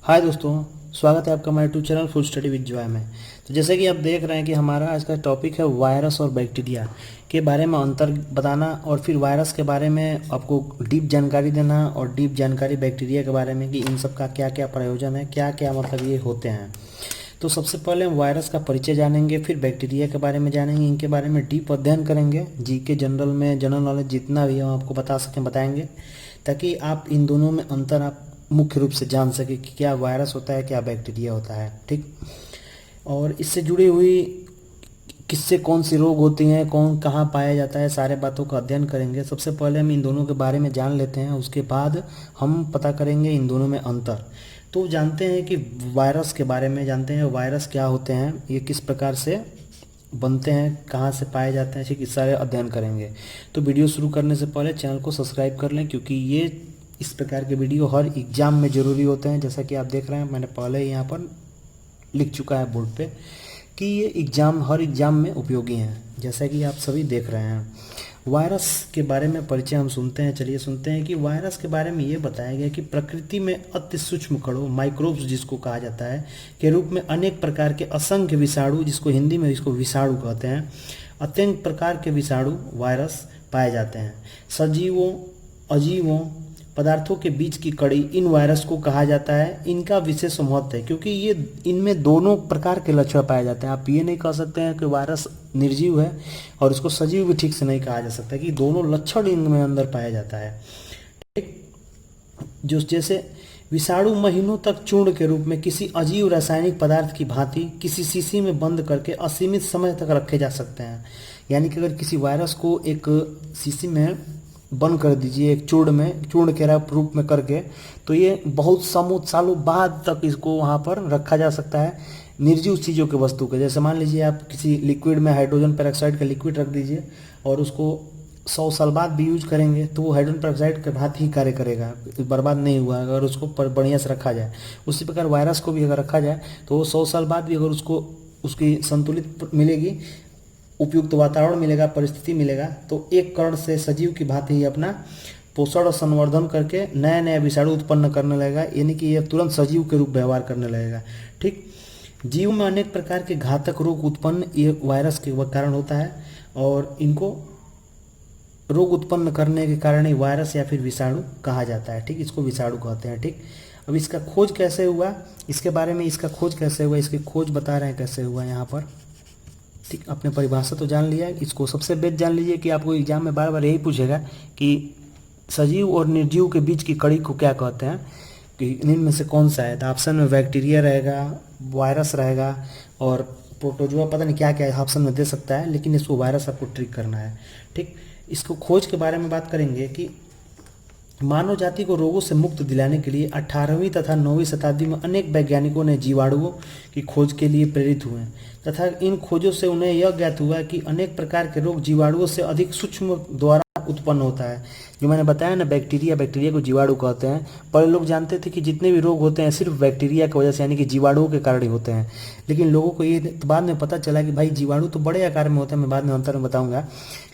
हाय दोस्तों, स्वागत है आपका हमारे YouTube channel full study with Joy में। तो जैसे कि आप देख रहे हैं कि हमारा आज का टॉपिक है वायरस और बैक्टीरिया के बारे में अंतर बताना, और फिर वायरस के बारे में आपको डीप जानकारी देना, और डीप जानकारी बैक्टीरिया के बारे में कि इन सब का क्या क्या प्रयोजन है, क्या क्या मतलब ये होते हैं। तो सबसे पहले हम वायरस का परिचय जानेंगे, फिर बैक्टीरिया के बारे में जानेंगे, इनके बारे में डीप अध्ययन करेंगे। जीके जनरल में जनरल नॉलेज जितना भी हम आपको बता सकें बताएंगे, ताकि आप इन दोनों में अंतर आप मुख्य रूप से जान सके कि क्या वायरस होता है, क्या बैक्टीरिया होता है। ठीक, और इससे जुड़ी हुई किससे कौन सी रोग होती हैं, कौन कहाँ पाया जाता है, सारे बातों का अध्ययन करेंगे। सबसे पहले हम इन दोनों के बारे में जान लेते हैं, उसके बाद हम पता करेंगे इन दोनों में अंतर। तो जानते हैं कि वायरस के बारे में जानते हैं, वायरस क्या होते हैं, ये किस प्रकार से बनते हैं, कहाँ से पाए जाते हैं, ठीक इस सारे अध्ययन करेंगे। तो वीडियो शुरू करने से पहले चैनल को सब्सक्राइब कर लें, क्योंकि ये इस प्रकार के वीडियो हर एग्ज़ाम में ज़रूरी होते हैं। जैसा कि आप देख रहे हैं, मैंने पहले ही यहाँ पर लिख चुका है बोर्ड पे कि ये हर एग्ज़ाम में उपयोगी हैं, जैसा कि आप सभी देख रहे हैं। वायरस के बारे में परिचय हम सुनते हैं, चलिए सुनते हैं कि वायरस के बारे में ये बताया गया कि प्रकृति में अति सूक्ष्म कणों, माइक्रोब्स जिसको कहा जाता है, के रूप में अनेक प्रकार के असंख्य विषाणु, जिसको हिंदी में इसको विषाणु कहते हैं, अत्यंत प्रकार के विषाणु वायरस पाए जाते हैं। सजीवों अजीवों पदार्थों के बीच की कड़ी इन वायरस को कहा जाता है। इनका विशेष महत्व है क्योंकि ये इनमें दोनों प्रकार के लक्षण पाए जाते हैं। आप ये नहीं कह सकते हैं कि वायरस निर्जीव है और इसको सजीव भी ठीक से नहीं कहा जा सकता, कि दोनों लक्षण इनमें अंदर पाया जाता है। ठीक, जो जैसे विषाणु महीनों तक चूर्ण के रूप में किसी अजीब रासायनिक पदार्थ की भांति किसी शीशी में बंद करके असीमित समय तक रखे जा सकते हैं। यानी कि अगर किसी वायरस को एक शीशी में बंद कर दीजिए, एक चूर्ण के रूप में करके, तो ये बहुत सालों बाद तक इसको वहाँ पर रखा जा सकता है निर्जीव चीज़ों के वस्तु के। जैसे मान लीजिए आप किसी लिक्विड में हाइड्रोजन पेरोक्साइड का लिक्विड रख दीजिए और उसको 100 साल बाद भी यूज करेंगे तो वो हाइड्रोजन पेरोक्साइड के भांति ही कार्य करेगा, बर्बाद नहीं हुआ अगर उसको बढ़िया से रखा जाए। उसी प्रकार वायरस को भी अगर रखा जाए तो वो 100 साल बाद भी अगर उसको उसकी संतुलित मिलेगी, उपयुक्त वातावरण मिलेगा, परिस्थिति मिलेगा, तो एक कण से सजीव की भांति ही अपना पोषण और संवर्धन करके नया नया विषाणु उत्पन्न करने लगेगा। यानी कि यह तुरंत सजीव के रूप व्यवहार करने लगेगा। ठीक, जीव में अनेक प्रकार के घातक रोग उत्पन्न ये वायरस के कारण होता है, और इनको रोग उत्पन्न करने के कारण ही वायरस या फिर विषाणु कहा जाता है। ठीक, इसको विषाणु कहते हैं। ठीक, अब इसका खोज कैसे हुआ, इसके बारे में इसका खोज कैसे हुआ, इसकी खोज बता रहे हैं कैसे हुआ यहाँ पर। ठीक, आपने परिभाषा तो जान लिया, इसको सबसे बेस्ट जान लीजिए कि आपको एग्जाम में बार बार यही पूछेगा कि सजीव और निर्जीव के बीच की कड़ी को क्या कहते हैं, कि इनमें से कौन सा है। तो ऑप्शन में बैक्टीरिया रहेगा, वायरस रहेगा, और प्रोटोजोआ, पता नहीं क्या क्या ऑप्शन में दे सकता है, लेकिन इसको वायरस आपको ट्रिक करना है। ठीक, इसको खोज के बारे में बात करेंगे कि मानव जाति को रोगों से मुक्त दिलाने के लिए 18वीं तथा 9वीं शताब्दी में अनेक वैज्ञानिकों ने जीवाणुओं की खोज के लिए प्रेरित हुए, तथा इन खोजों से उन्हें यह ज्ञात हुआ कि अनेक प्रकार के रोग जीवाणुओं से अधिक सूक्ष्म द्वारा उत्पन्न होता है। जो मैंने बताया ना, बैक्टीरिया को जीवाणु कहते हैं। पहले लोग जानते थे कि जितने भी रोग होते हैं सिर्फ बैक्टीरिया की वजह से, यानी कि जीवाणुओं के कारण ही होते हैं। लेकिन लोगों को ये बाद में पता चला कि भाई जीवाणु तो बड़े आकार में होते हैं, मैं बाद में अंतर में बताऊंगा।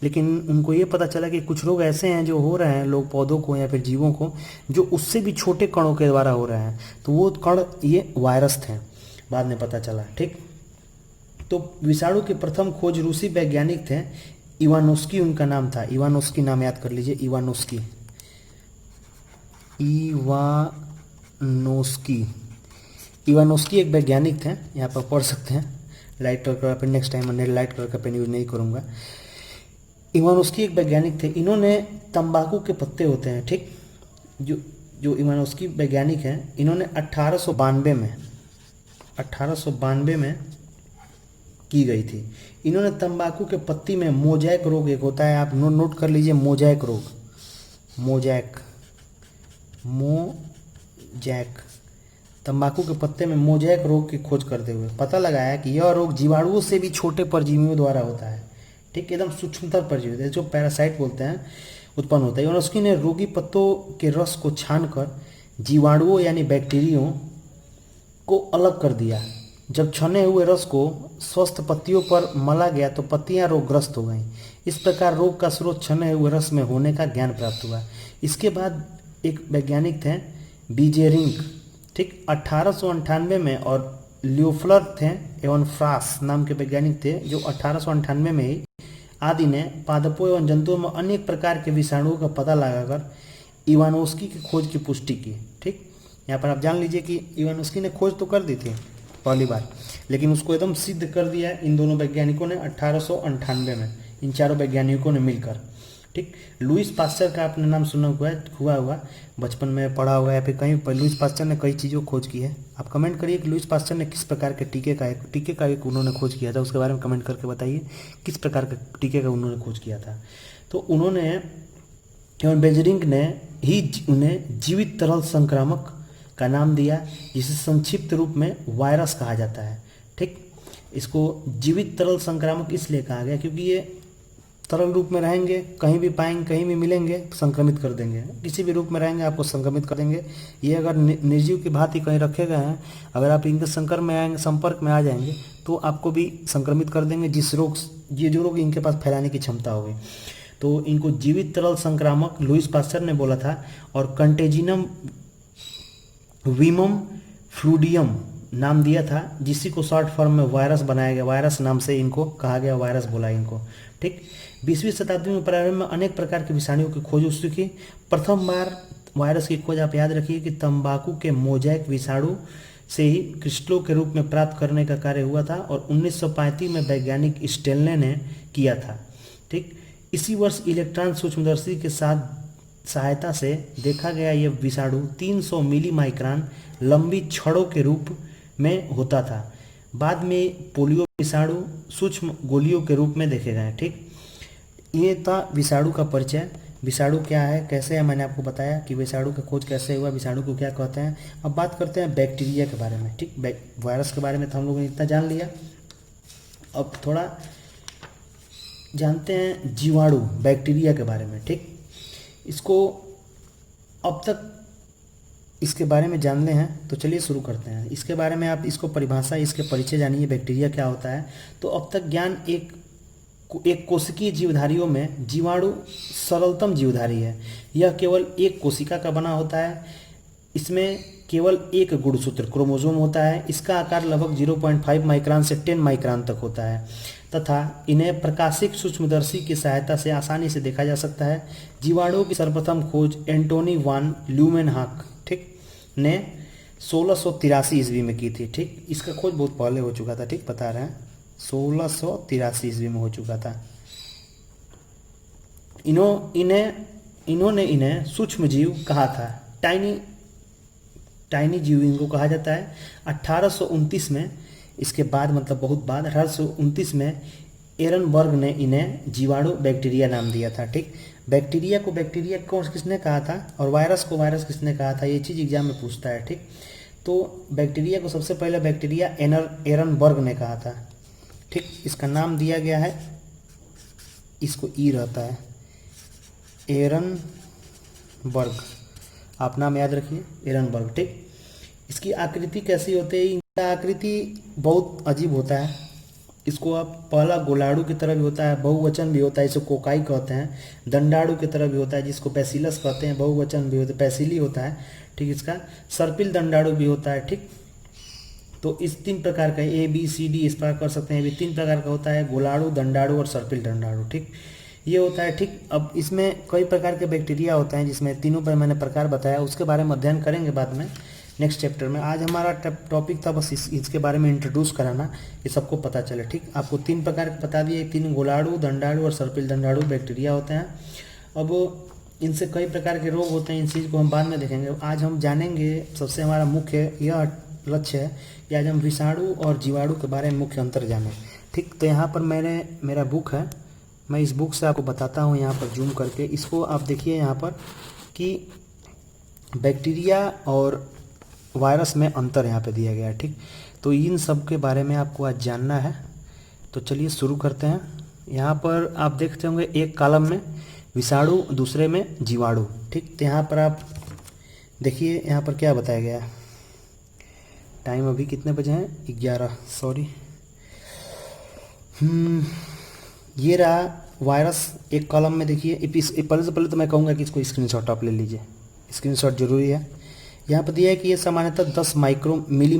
लेकिन उनको ये पता चला कि कुछ रोग ऐसे हैं जो हो रहे हैं लोग, पौधों को या फिर जीवों को, जो उससे भी छोटे कणों के द्वारा हो रहे हैं। तो वो कण ये वायरस थे, बाद में पता चला। ठीक, तो विषाणु की प्रथम खोज रूसी वैज्ञानिक थे, इवानोस्की उनका नाम था। इवानोस्की नाम याद कर लीजिए, इवानोस्की। इवानोस्की एक वैज्ञानिक थे, यहाँ पर पढ़ सकते हैं। लाइट कलर का पेन, नेक्स्ट टाइम मैं लाइट कलर का पेन यूज नहीं करूँगा। इवानोस्की एक वैज्ञानिक थे, इन्होंने तंबाकू के पत्ते होते हैं, ठीक, जो इवानोस्की वैज्ञानिक हैं, इन्होंने 1892 में की गई थी। इन्होंने तंबाकू के पत्ती में मोजैक रोग एक होता है, आप नोट कर लीजिए, मोजैक रोग, मोजैक तंबाकू के पत्ते में मोजैक रोग की खोज करते हुए पता लगाया कि यह रोग जीवाणुओं से भी छोटे परजीवियों द्वारा होता है। ठीक, एकदम सूक्ष्मतर परजीवी जो पैरासाइट बोलते हैं उत्पन्न होता है। इवानोस्की ने रोगी पत्तों के रस को छानकर जीवाणुओं यानी बैक्टीरियों को अलग कर दिया। जब छने हुए रस को स्वस्थ पत्तियों पर मला गया तो पत्तियां रोगग्रस्त हो गईं। इस प्रकार रोग का स्रोत छने हुए रस में होने का ज्ञान प्राप्त हुआ। इसके बाद एक वैज्ञानिक थे बीजेरिंग, ठीक 1898 में, और ल्यूफ्लर थे एवं फ्रास नाम के वैज्ञानिक थे जो 1898 में ही आदि ने पादपों एवं जंतुओं में अनेक प्रकार के विषाणुओं का पता लगाकर इवानोस्की की खोज की पुष्टि की। ठीक, यहाँ पर आप जान लीजिए कि इवानोस्की ने खोज तो कर दी थी पहली बार, लेकिन उसको एकदम सिद्ध कर दिया इन दोनों वैज्ञानिकों ने 1898 में, इन चारों वैज्ञानिकों ने मिलकर। ठीक, लुईस पास्चर का आपने नाम सुना हुआ बचपन में पढ़ा हुआ है या फिर कहीं पर। लुईस पास्चर ने कई चीज़ों खोज की है। आप कमेंट करिए कि लुईस पास्चर ने किस प्रकार के टीके का एक उन्होंने खोज किया था, उसके बारे में कमेंट करके बताइए किस प्रकार के टीके का उन्होंने खोज किया था। तो उन्होंने एवं बेजरिंग ने ही उन्हें जीवित तरल संक्रामक का नाम दिया, जिसे संक्षिप्त रूप में वायरस कहा जाता है। ठीक, इसको जीवित तरल संक्रामक इसलिए कहा गया क्योंकि ये तरल रूप में रहेंगे, कहीं भी पाएंगे, कहीं भी मिलेंगे, संक्रमित कर देंगे। किसी भी रूप में रहेंगे आपको संक्रमित कर देंगे। ये अगर निर्जीव की भांति कहीं रखे गए हैं, अगर आप इनके संपर्क में आ जाएंगे तो आपको भी संक्रमित कर देंगे, जो रोग इनके पास फैलाने की क्षमता होगी। तो इनको जीवित तरल संक्रामक लुईस पास्चर ने बोला था, और कंटेजिनम वीमम फ्लूडियम नाम दिया था, जिसी को शॉर्ट फॉर्म में वायरस बनाया गया। वायरस नाम से इनको कहा गया, वायरस बोला इनको। ठीक, 20वीं शताब्दी में प्रारंभ में अनेक प्रकार के विषाणुओं की खोज हो चुकी। प्रथम बार वायरस की खोज आप याद रखिए कि तंबाकू के मोजैक विषाणु से ही क्रिस्टलों के रूप में प्राप्त करने का कार्य हुआ था, और 1935 में वैज्ञानिक स्टेनले ने किया था। ठीक, इसी वर्ष इलेक्ट्रॉन सूक्ष्मदर्शी के साथ सहायता से देखा गया यह विषाणु 300 मिली माइक्रोन लंबी छड़ों के रूप में होता था। बाद में पोलियो विषाणु सूक्ष्म गोलियों के रूप में देखे गए। ठीक, ये था विषाणु का परिचय। विषाणु क्या है, कैसे है, मैंने आपको बताया कि विषाणु का खोज कैसे हुआ, विषाणु को क्या कहते हैं। अब बात करते हैं बैक्टीरिया के बारे में। ठीक, वायरस के बारे में तो हम लोगों ने इतना जान लिया। अब थोड़ा जानते हैं जीवाणु बैक्टीरिया के बारे में। ठीक, इसको अब तक इसके बारे में जानते हैं, तो चलिए शुरू करते हैं। इसके बारे में आप इसको परिभाषा, इसके परिचय जानिए, बैक्टीरिया क्या होता है। तो अब तक ज्ञान एक कोशिकीय जीवधारियों में जीवाणु सरलतम जीवधारी है। यह केवल एक कोशिका का बना होता है। इसमें केवल एक गुणसूत्र क्रोमोसोम होता है। इसका आकार लगभग 0.5 माइक्रोन से 10 माइक्रोन तक होता है, तथा इन्हें प्रकाशिक सूक्ष्मदर्शी की सहायता से आसानी से देखा जा सकता है। जीवाणुओं की सर्वप्रथम खोज एंटोनी वान ल्यूमेनहॉक ने 1683 ईस्वी में की थी। ठीक, इसका खोज बहुत पहले हो चुका था। ठीक, बता रहे हैं 1683 ईस्वी में हो चुका था। इन्होंने इन्हें सूक्ष्म जीव कहा था, टाइनी जीव इनको कहा जाता है। 1829 में, इसके बाद मतलब बहुत बाद, 1829 में एरनबर्ग ने इन्हें जीवाणु बैक्टीरिया नाम दिया था। ठीक, बैक्टीरिया को बैक्टीरिया किसने कहा था और वायरस को वायरस किसने कहा था, ये चीज़ एग्जाम में पूछता है। ठीक, तो बैक्टीरिया को सबसे पहले बैक्टीरिया एरनबर्ग ने कहा था। ठीक, इसका नाम दिया गया है, इसको ई रहता है, एरनबर्ग, आप नाम याद रखिए, एरनबर्ग। ठीक, इसकी आकृति कैसी होती है, इनका आकृति बहुत अजीब होता है। इसको आप पहला गोलाड़ू की तरह भी होता है, बहुवचन भी होता है, इसे कोकाई कहते हैं। दंडाड़ू की तरह भी होता है, जिसको बैसिलस कहते हैं, बहुवचन भी होता है, पैसिली होता है। ठीक, इसका सर्पिल दंडाड़ू भी होता है। ठीक, तो इस 3 प्रकार का ABCD इस प्रकार कर सकते हैं। ये 3 प्रकार का होता है, गोलाड़ू, दंडाड़ू और सर्पिल दंडाड़ू। ठीक, ये होता है। ठीक, अब इसमें कई प्रकार के बैक्टीरिया होते हैं, जिसमें तीनों पर मैंने प्रकार बताया, उसके बारे में अध्ययन करेंगे बाद में नेक्स्ट चैप्टर में। आज हमारा टॉपिक था बस इसके बारे में इंट्रोड्यूस कराना, ये सबको पता चले। ठीक, आपको 3 प्रकार के बता दिए, 3 गोलाड़ू, दंडाड़ू और सर्पिल दंडाड़ू बैक्टीरिया होते हैं। अब इनसे कई प्रकार के रोग होते हैं, इन चीज़ को हम बाद में देखेंगे। आज हम जानेंगे, सबसे हमारा मुख्य यह लक्ष्य है कि आज हम विषाणु और जीवाणु के बारे में मुख्य अंतर जानें। ठीक, तो यहाँ पर मेरा बुक है, मैं इस बुक से आपको बताता हूँ, यहाँ पर जूम करके इसको आप देखिए यहाँ पर कि बैक्टीरिया और वायरस में अंतर यहाँ पे दिया गया है। ठीक, तो इन सब के बारे में आपको आज जानना है, तो चलिए शुरू करते हैं। यहाँ पर आप देखते होंगे एक कॉलम में विषाणु, दूसरे में जीवाणु। ठीक, तो यहाँ पर आप देखिए यहाँ पर क्या बताया गया है। टाइम अभी कितने बजे हैं, 11, सॉरी। ये रहा वायरस एक कॉलम में। देखिए पहले से पहले तो मैं कहूँगा कि इसको स्क्रीनशॉट आप ले लीजिए, स्क्रीनशॉट जरूरी है। यहाँ पर दिया है कि ये सामान्यतः 10 माइक्रो मिली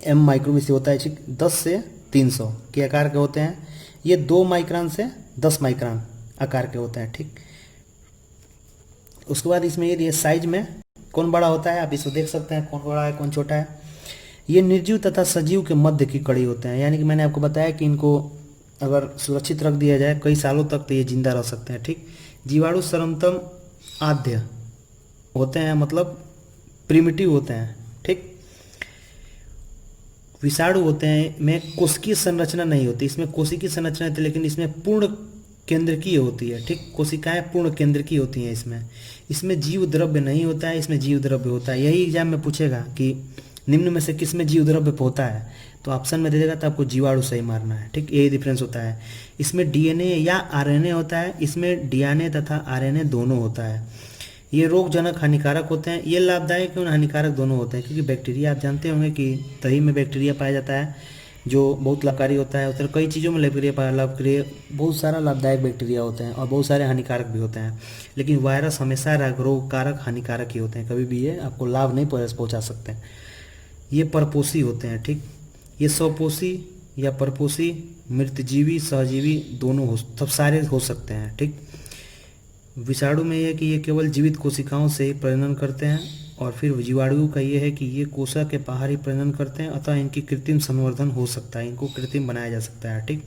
एम माइक्रोन से होता है, ठीक, 10 से 300 के आकार के होते हैं। ये 2 माइक्रोन से 10 माइक्रोन आकार के होते हैं, ठीक। उसके बाद इसमें ये साइज में कौन बड़ा होता है, आप इसको देख सकते हैं कौन बड़ा है कौन छोटा है। ये निर्जीव तथा सजीव के मध्य की कड़ी होते हैं, यानी कि मैंने आपको बताया कि इनको अगर सुरक्षित रख दिया जाए कई सालों तक तो ये जिंदा रह सकते हैं, ठीक। जीवाणु सर्वोत्तम आद्य होते हैं, मतलब प्रिमिटिव होते हैं, ठीक। विषाणु होते हैं में कोशिकीय संरचना नहीं होती, इसमें कोशिकीय संरचना होती है लेकिन इसमें पूर्ण केंद्रकीय होती है, ठीक। कोशिकाएं पूर्ण केंद्रकीय होती हैं इसमें जीव द्रव्य नहीं होता है, इसमें जीव द्रव्य होता है। यही एग्जाम में पूछेगा कि निम्न में से किस में जीव द्रव्य होता है, तो ऑप्शन में दे देगा तो आपको जीवाणु सही मारना है, ठीक। यही डिफरेंस होता है। इसमें डीएनए या आरएनए होता है, इसमें डीएनए तथा आरएनए दोनों होता है। ये रोगजनक हानिकारक होते हैं, ये लाभदायक और हानिकारक दोनों होते हैं, क्योंकि बैक्टीरिया आप जानते होंगे कि दही में बैक्टीरिया पाया जाता है जो बहुत लाभकारी होता है। उधर कई चीज़ों में लाभकारी बहुत सारा लाभदायक बैक्टीरिया होते हैं और बहुत सारे हानिकारक भी होते हैं, लेकिन वायरस हमेशा रोगकारक हानिकारक ही होते हैं, कभी भी ये आपको लाभ नहीं पहुँचा सकते हैं। ये परपोषी होते हैं, ठीक। ये स्वपोषी या परपोषी, मृतजीवी, सहजीवी दोनों सब सारे हो सकते हैं, ठीक। विषाणु में यह है कि ये केवल जीवित कोशिकाओं से ही प्रजनन करते हैं, और फिर जीवाणु का ये है कि ये कोशिका के बाहर ही प्रजनन करते हैं, अतः इनकी कृत्रिम संवर्धन हो सकता है, इनको कृत्रिम बनाया जा सकता है, ठीक।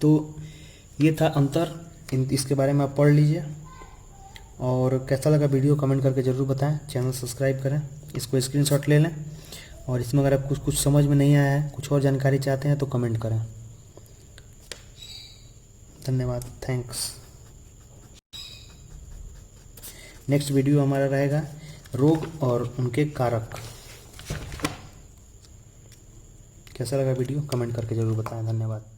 तो ये था अंतर, इसके बारे में आप पढ़ लीजिए। और कैसा लगा वीडियो कमेंट करके ज़रूर बताएं, चैनल सब्सक्राइब करें, इसको स्क्रीनशॉट ले लें, और इसमें अगर आप कुछ समझ में नहीं आया है, कुछ और जानकारी चाहते हैं तो कमेंट करें। धन्यवाद, थैंक्स। नेक्स्ट वीडियो हमारा रहेगा रोग और उनके कारक। कैसा लगा वीडियो कमेंट करके ज़रूर बताएं। धन्यवाद।